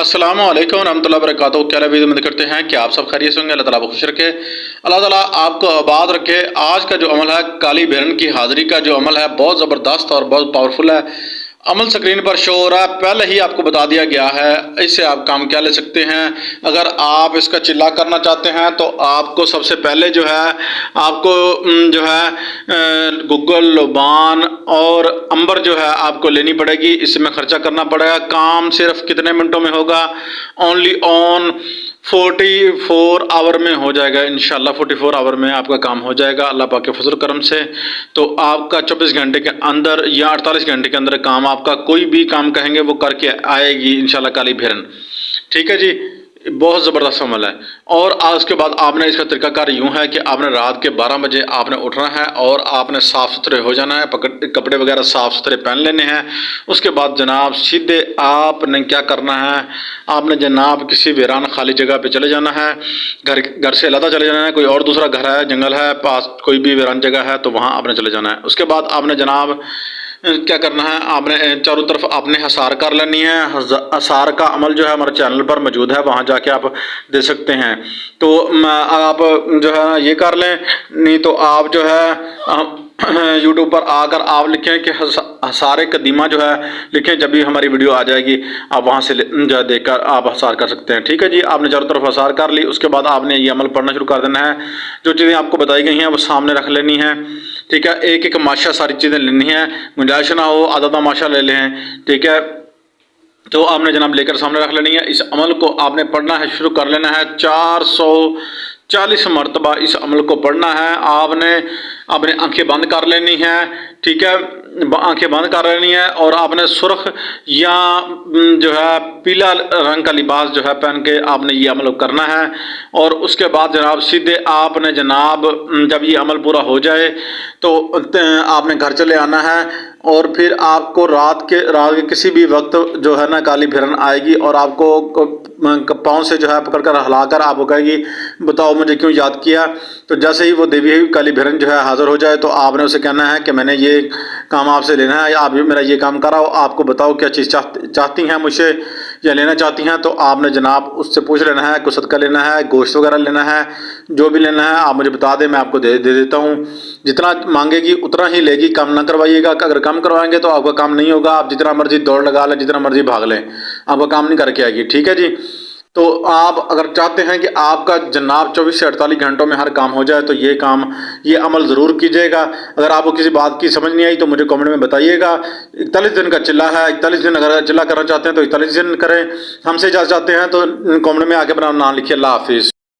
अस्सलाम वालेकुम रहमतुल्लाहि व बरकातहू। क्या लबीद उम्मीद करते हैं कि आप सब खैरियत से होंगे। अल्लाह ताला आपको खुश रखे, अल्लाह ताला आपको आबाद रखे। आज का जो अमल है, काली भेरन की हाज़िरी का जो अमल है, बहुत ज़बरदस्त और बहुत पावरफुल है। अमल स्क्रीन पर शो हो रहा है, पहले ही आपको बता दिया गया है। इससे आप काम क्या ले सकते हैं। अगर आप इसका चिल्ला करना चाहते हैं तो आपको सबसे पहले जो है आपको जो है गूगल, लोबान और अंबर जो है आपको लेनी पड़ेगी। इसमें खर्चा करना पड़ेगा। काम सिर्फ कितने मिनटों में होगा? ओनली ऑन 44 आवर में हो जाएगा इंशाल्लाह। 44 आवर में आपका काम हो जाएगा अल्लाह पाक के फजल करम से। तो आपका 24 घंटे के अंदर या 48 घंटे के अंदर काम, आपका कोई भी काम कहेंगे वो करके आएगी इंशाल्लाह काली भेरन। ठीक है जी, बहुत ज़बरदस्त अमल है। और उसके बाद आपने इसका तरीकाकार यूँ है कि आपने रात के 12 बजे आपने उठना है और आपने साफ़ सुथरे हो जाना है, कपड़े वगैरह साफ़ सुथरे पहन लेने हैं। उसके बाद जनाब सीधे आपने क्या करना है, आपने जनाब किसी वीरान खाली जगह पे चले जाना है। घर से अलग चले जाना है। कोई और दूसरा घर है, जंगल है पास, कोई भी वीरान जगह है तो वहाँ आपने चले जाना है। उसके बाद आपने जनाब क्या करना है, आपने चारों तरफ आपने हसार कर लेनी है। हसार का अमल जो है हमारे चैनल पर मौजूद है, वहाँ जाके आप दे सकते हैं। तो आप जो है ये कर लें, नहीं तो आप जो है यूट्यूब पर आकर आप लिखें कि हसार कदीमा जो है लिखें, जब भी हमारी वीडियो आ जाएगी आप वहाँ से जो है देखकर आप हसार कर सकते हैं। ठीक है जी, आपने चारों तरफ हसार कर ली। उसके बाद आपने ये अमल पढ़ना शुरू कर देना है। जो चीज़ें आपको बताई गई हैं वो सामने रख लेनी है। ठीक है, एक एक माशा सारी चीज़ें लेनी है, गुंजाइश ना हो आधा माशा ले लें। ठीक है, तो आपने जनाब लेकर सामने रख लेनी है। इस अमल को आपने पढ़ना है, शुरू कर लेना है। 440 मरतबा इस अमल को पढ़ना है। आपने अपने आंखें बंद कर लेनी है। ठीक है, आंखें बंद कर लेनी है और आपने सुर्ख या जो है पीला रंग का लिबास जो है पहन के आपने ये अमल करना है। और उसके बाद जनाब सीधे आपने जनाब जब ये अमल पूरा हो जाए तो आपने घर चले आना है। और फिर आपको रात के किसी भी वक्त जो है ना काली भेरन आएगी और आपको पाँव से जो है पकड़कर हिलाकर आपको कहेगी बताओ मुझे क्यों याद किया। तो जैसे ही वो देवी काली भेरन जो है हाज़िर हो जाए तो आपने उसे कहना है कि मैंने ये काम आपसे लेना है, आप मेरा ये काम कराओ, आपको बताओ क्या चीज़ चाहती हैं मुझसे या लेना चाहती हैं। तो आपने जनाब उससे पूछ लेना है, कुछ सदका लेना है, गोश्त वगैरह लेना है, जो भी लेना है आप मुझे बता दें, मैं आपको दे देता हूँ। जितना मांगेगी उतना ही लेगी, कम ना करवाइएगा। अगर कम करवाएंगे तो आपका काम नहीं होगा। आप जितना मर्जी दौड़ लगा लें, जितना मर्जी भाग लें, आपका काम नहीं करके आएगी। ठीक है जी, तो आप अगर चाहते हैं कि आपका जनाब 24 से 48 घंटों में हर काम हो जाए तो ये अमल ज़रूर कीजिएगा। अगर आपको किसी बात की समझ नहीं आई तो मुझे कमेंट में बताइएगा। 41 दिन का चिल्ला है, 41 दिन अगर चिल्ला करना चाहते हैं तो 41 दिन करें। हमसे इजाज़त चाहते हैं तो कमेंट में आके अपना नाम लिखिए। अल्लाह हाफिज़।